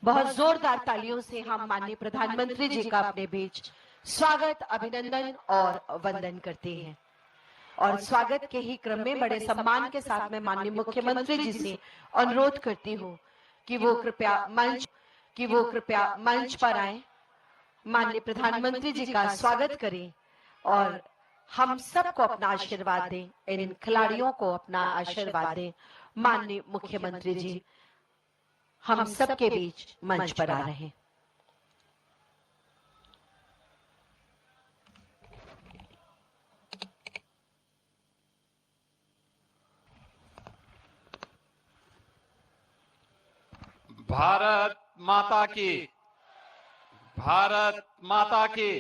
बहुत जोरदार तालियों से हम माननीय प्रधानमंत्री जी का अपने बीच स्वागत, अभिनंदन और वंदन करते हैं। और स्वागत के ही क्रम में बड़े सम्मान के साथ मैं माननीय मुख्यमंत्री जी से अनुरोध करती हूँ कि वो कृपया मंच पर आए, माननीय प्रधानमंत्री जी का स्वागत करें और हम सबको अपना आशीर्वाद दें, इन खिलाड़ियों को अपना आशीर्वाद दें। माननीय मुख्यमंत्री जी हम सबके बीच मंच पर आ रहे हैं। भारत माता की, भारत माता की,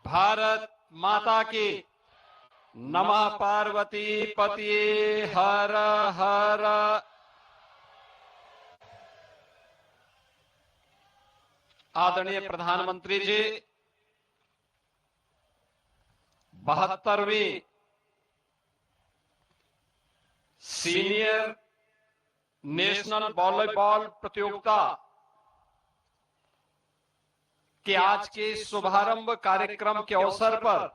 भारत माता की। नमः पार्वती पतिये हर हर। आदरणीय प्रधानमंत्री जी, 72वीं सीनियर नेशनल वॉलीबॉल प्रतियोगिता के आज के शुभारंभ कार्यक्रम के अवसर पर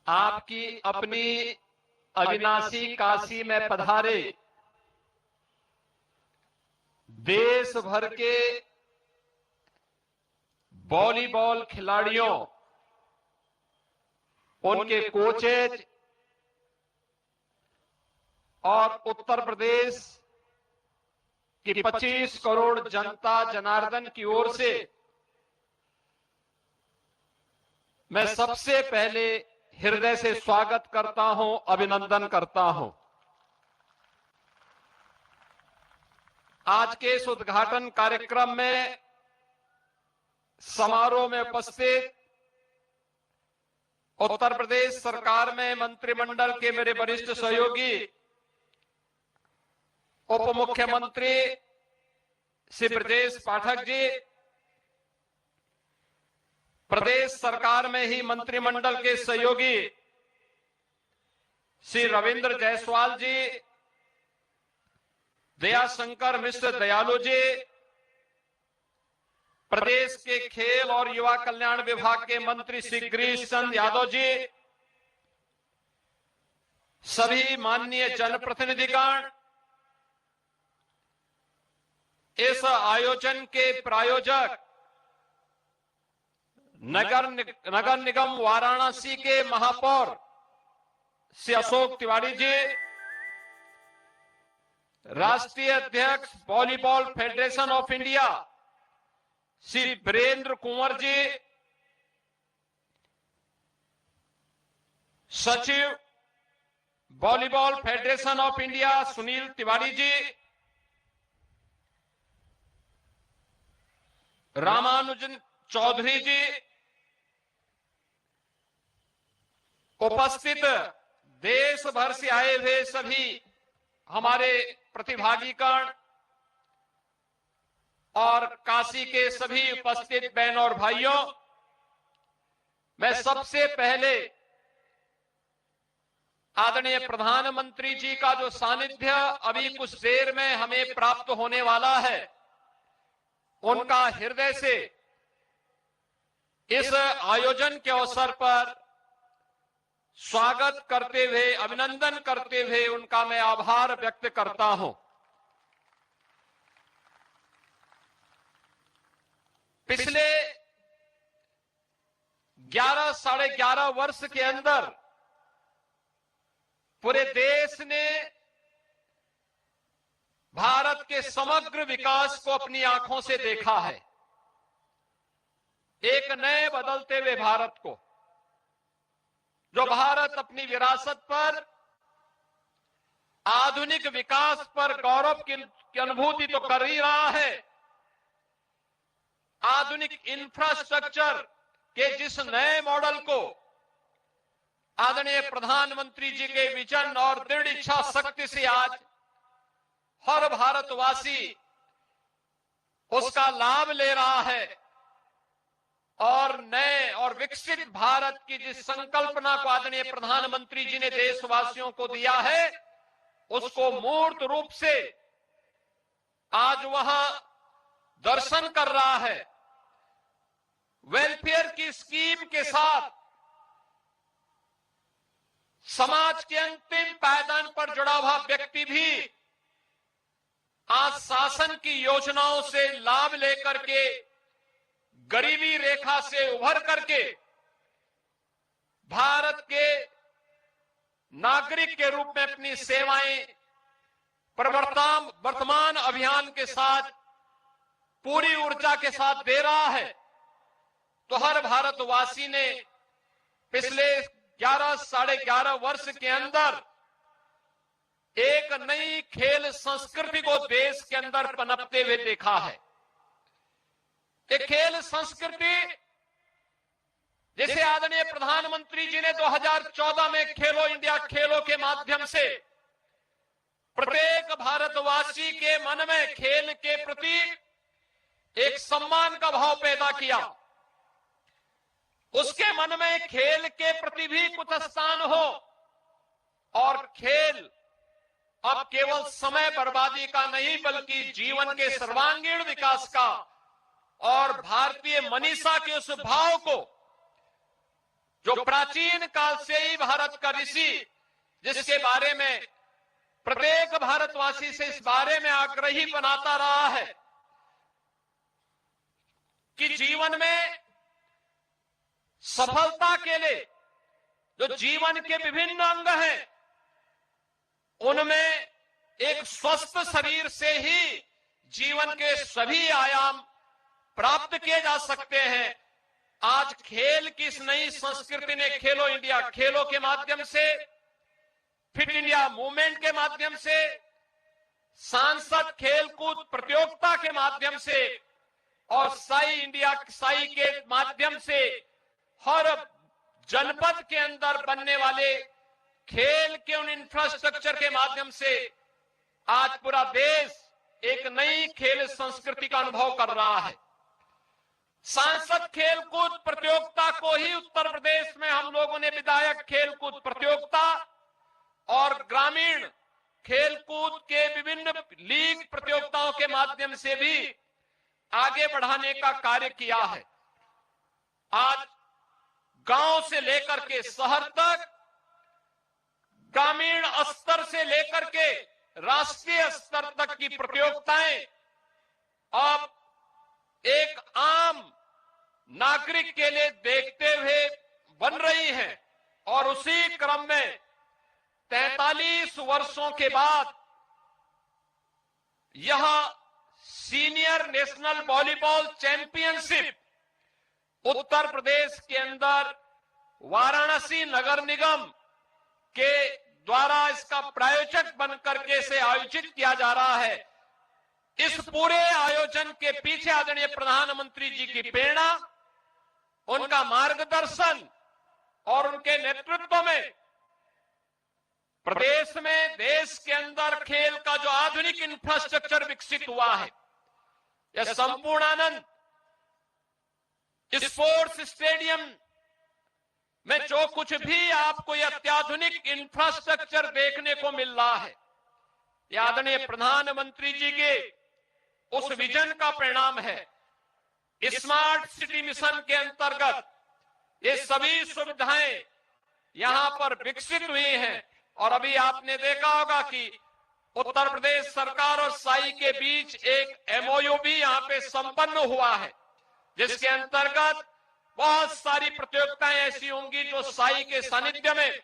आपकी अपनी अविनाशी काशी में पधारे देश भर के वॉलीबॉल खिलाड़ियों, उनके कोचेज और उत्तर प्रदेश की 25 करोड़ जनता जनार्दन की ओर से मैं सबसे पहले हृदय से स्वागत करता हूं, अभिनंदन करता हूं। आज के इस उद्घाटन कार्यक्रम में समारोह में उपस्थित उत्तर प्रदेश सरकार में मंत्रिमंडल के मेरे वरिष्ठ सहयोगी उप मुख्यमंत्री श्री ब्रजेश पाठक जी, प्रदेश सरकार में ही मंत्रिमंडल के सहयोगी श्री रविंद्र जायसवाल जी, दयाशंकर मिश्र दयालु जी, प्रदेश के खेल और युवा कल्याण विभाग के मंत्री श्री गिरीश चंद्र यादव जी, सभी माननीय जनप्रतिनिधिगण, इस आयोजन के प्रायोजक नगर निगम वाराणसी के महापौर श्री अशोक तिवारी जी, राष्ट्रीय अध्यक्ष volleyball federation of India Shri Virendra Kunwar ji, सचिव volleyball federation of India Sunil Tiwari ji, Ramanujan Chaudhary ji, उपस्थित देश भर से आए हुए सभी हमारे प्रतिभागीगण और काशी के सभी उपस्थित बहनों और भाइयों, मैं सबसे पहले आदरणीय प्रधानमंत्री जी का जो सानिध्य अभी कुछ देर में हमें प्राप्त होने वाला है, उनका हृदय से इस आयोजन के अवसर पर स्वागत करते हुए, अभिनंदन करते हुए उनका मैं आभार व्यक्त करता हूं। पिछले 11 साढ़े 11 वर्ष के अंदर पूरे देश ने भारत के समग्र विकास को अपनी आंखों से देखा है। एक नए बदलते हुए भारत को, जो भारत अपनी विरासत पर, आधुनिक विकास पर गौरव की अनुभूति तो कर ही रहा है, आधुनिक इंफ्रास्ट्रक्चर के जिस नए मॉडल को आदरणीय प्रधानमंत्री जी के विजन और दृढ़ इच्छा शक्ति से आज हर भारतवासी उसका लाभ ले रहा है और नए और विकसित भारत की जिस संकल्पना को आदरणीय प्रधानमंत्री जी ने देशवासियों को दिया है, उसको मूर्त रूप से आज वहां दर्शन कर रहा है। वेलफेयर की स्कीम के साथ समाज के अंतिम पायदान पर जुड़ा हुआ व्यक्ति भी आज शासन की योजनाओं से लाभ लेकर के गरीबी रेखा से उभर करके भारत के नागरिक के रूप में अपनी सेवाएं वर्तमान अभियान के साथ पूरी ऊर्जा के साथ दे रहा है। तो हर भारतवासी ने पिछले 11-11.5 वर्ष के अंदर एक नई खेल संस्कृति को देश के अंदर पनपते हुए देखा है। एक खेल संस्कृति जिसे आदरणीय प्रधानमंत्री जी ने 2014 में खेलो इंडिया खेलों के माध्यम से प्रत्येक भारतवासी के मन में खेल के प्रति एक सम्मान का भाव पैदा किया। उसके मन में खेल के प्रति भी कुछ स्थान हो और खेल अब केवल समय बर्बादी का नहीं बल्कि जीवन के सर्वांगीण विकास का और भारतीय मनीषा के उस भाव को जो प्राचीन काल से ही भारत का ऋषि जिसके बारे में प्रत्येक भारतवासी से इस बारे में आग्रही बनाता रहा है कि जीवन में सफलता के लिए जो जीवन के विभिन्न अंग हैं उनमें एक स्वस्थ शरीर से ही जीवन के सभी आयाम प्राप्त किए जा सकते हैं। आज खेल की इस नई संस्कृति ने खेलो इंडिया खेलों के माध्यम से, फिट इंडिया मूवमेंट के माध्यम से, सांसद खेलकूद प्रतियोगिता के माध्यम से और साई के माध्यम से हर जनपद के अंदर बनने वाले खेल के उन इंफ्रास्ट्रक्चर के माध्यम से आज पूरा देश एक नई खेल संस्कृति का अनुभव कर रहा है। सांसद खेलकूद प्रतियोगिता को ही उत्तर प्रदेश में हम लोगों ने विधायक खेलकूद प्रतियोगिता और ग्रामीण खेलकूद के विभिन्न लीग प्रतियोगिताओं के माध्यम से भी आगे बढ़ाने का कार्य किया है। आज गांव से लेकर के शहर तक, ग्रामीण स्तर से लेकर के राष्ट्रीय स्तर तक की प्रतियोगिताएं अब एक आम नागरिक के लिए देखते हुए बन रही हैं और उसी क्रम में 43 वर्षों के बाद यह senior national volleyball championship Uttar Pradesh के अंदर वाराणसी नगर निगम के द्वारा इसका प्रायोजक बनकर के इसे आयोजित किया जा रहा है। इस पूरे आयोजन के पीछे आदरणीय प्रधानमंत्री जी की प्रेरणा, उनका मार्गदर्शन और उनके नेतृत्व में प्रदेश में, देश के अंदर खेल का जो आधुनिक इंफ्रास्ट्रक्चर विकसित हुआ है, यह संपूर्णानंद स्पोर्ट्स स्टेडियम में जो कुछ भी आपको यह अत्याधुनिक इंफ्रास्ट्रक्चर देखने को मिल रहा है, यह आदरणीय प्रधानमंत्री जी के उस विजन का परिणाम है। स्मार्ट सिटी मिशन के अंतर्गत ये सभी सुविधाएं यहां पर विकसित हुई हैं और अभी आपने देखा होगा कि उत्तर प्रदेश सरकार और साई के बीच एक एमओयू भी यहां पे संपन्न हुआ है, जिसके अंतर्गत बहुत सारी प्रतियोगिताएं ऐसी होंगी जो साई के सानिध्य में,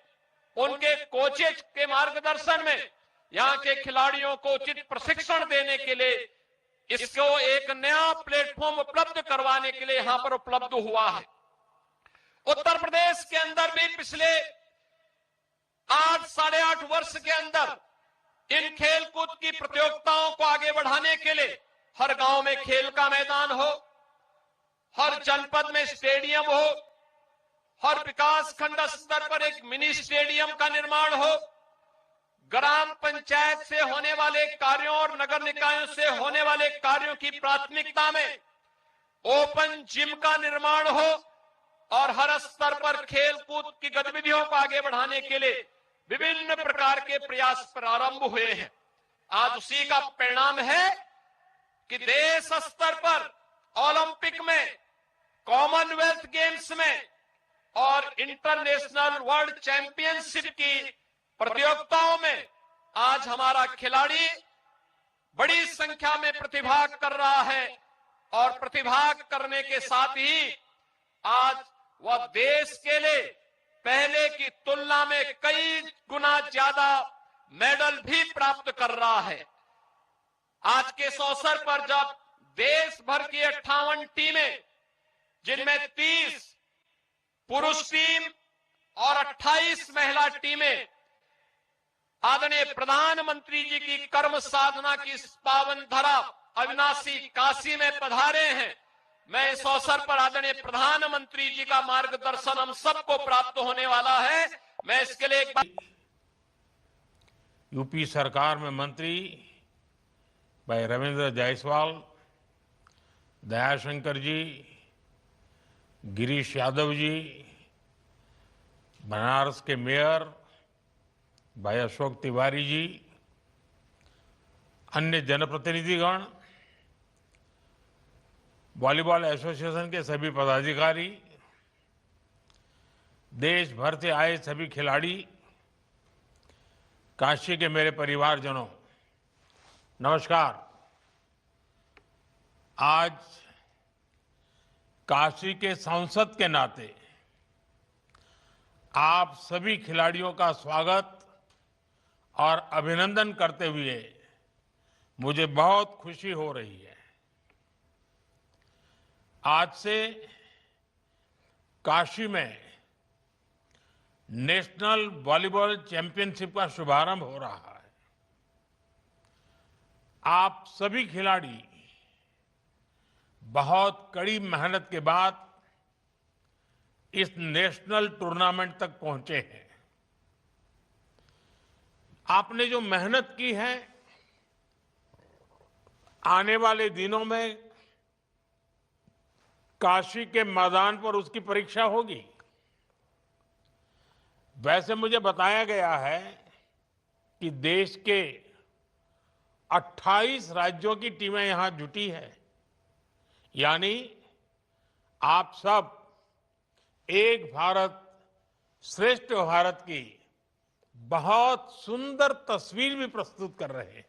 उनके कोचेज के मार्गदर्शन में यहां के खिलाड़ियों को उचित प्रशिक्षण देने के लिए इसको एक नया प्लेटफॉर्म उपलब्ध करवाने के लिए यहां पर उपलब्ध हुआ है। उत्तर प्रदेश के अंदर भी पिछले 8-8.5 वर्ष के अंदर इन खेलकूद की प्रतियोगिताओं को आगे बढ़ाने के लिए हर गांव में खेल का मैदान हो, हर जनपद में स्टेडियम हो, हर विकास खंड स्तर पर एक मिनी स्टेडियम का निर्माण हो, ग्राम पंचायत से होने वाले कार्यों और नगर निकायों से होने वाले कार्यों की प्राथमिकता में ओपन जिम का निर्माण हो और हर स्तर पर खेल कूद की गतिविधियों को आगे बढ़ाने के लिए विभिन्न प्रकार के प्रयास प्रारंभ हुए हैं। आज उसी का परिणाम है कि देश स्तर पर ओलंपिक में, कॉमनवेल्थ गेम्स में और इंटरनेशनल वर्ल्ड चैंपियनशिप की प्रतियोगिताओं में आज हमारा खिलाड़ी बड़ी संख्या में प्रतिभाग कर रहा है और प्रतिभाग करने के साथ ही आज वह देश के लिए पहले की तुलना में कई गुना ज्यादा मेडल भी प्राप्त कर रहा है। आज के इस अवसर पर जब देश भर की 58 टीमें, जिनमें 30 पुरुष टीम और 28 महिला टीमें आदरणीय प्रधानमंत्री जी की कर्म साधना की इस पावन धरा अविनाशी काशी में पधारे हैं, मैं इस अवसर पर आदरणीय प्रधानमंत्री जी का मार्गदर्शन हम सबको प्राप्त होने वाला है। मैं इसके लिए एक बार यूपी सरकार में मंत्री भाई रविंद्र जायसवाल, दयाशंकर जी, गिरीश यादव जी, बनारस के मेयर भाई अशोक तिवारी जी, अन्य जनप्रतिनिधिगण, वॉलीबॉल एसोसिएशन के सभी पदाधिकारी, देश भर से आए सभी खिलाड़ी, काशी के मेरे परिवारजनों, नमस्कार। आज काशी के सांसद के नाते आप सभी खिलाड़ियों का स्वागत और अभिनंदन करते हुए मुझे बहुत खुशी हो रही है। आज से काशी में नेशनल वॉलीबॉल चैंपियनशिप का शुभारंभ हो रहा है। आप सभी खिलाड़ी बहुत कड़ी मेहनत के बाद इस नेशनल टूर्नामेंट तक पहुंचे हैं। आपने जो मेहनत की है, आने वाले दिनों में काशी के मैदान पर उसकी परीक्षा होगी। वैसे मुझे बताया गया है कि देश के 28 राज्यों की टीमें यहां जुटी है, यानी आप सब एक भारत श्रेष्ठ भारत की बहुत सुंदर तस्वीर भी प्रस्तुत कर रहे हैं।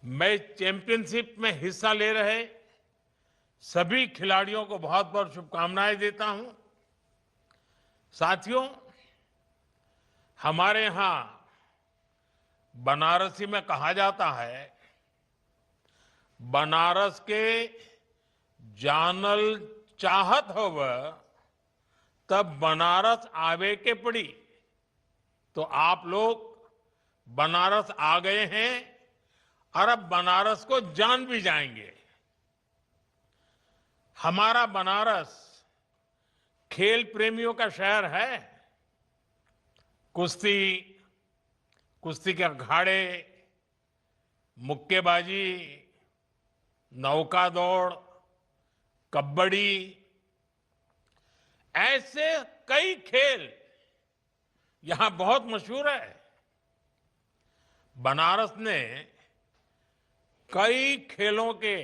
मैं चैंपियनशिप में हिस्सा ले रहे सभी खिलाड़ियों को बहुत बहुत शुभकामनाएं देता हूं। साथियों, हमारे यहां बनारसी में कहा जाता है, बनारस के जानल चाहत होव तब बनारस आवे के पड़ी। तो आप लोग बनारस आ गए हैं और अब बनारस को जान भी जाएंगे। हमारा बनारस खेल प्रेमियों का शहर है। कुश्ती, कुश्ती के अखाड़े, मुक्केबाजी, नौका दौड़, कबड्डी, ऐसे कई खेल यहां बहुत मशहूर है। बनारस ने कई खेलों के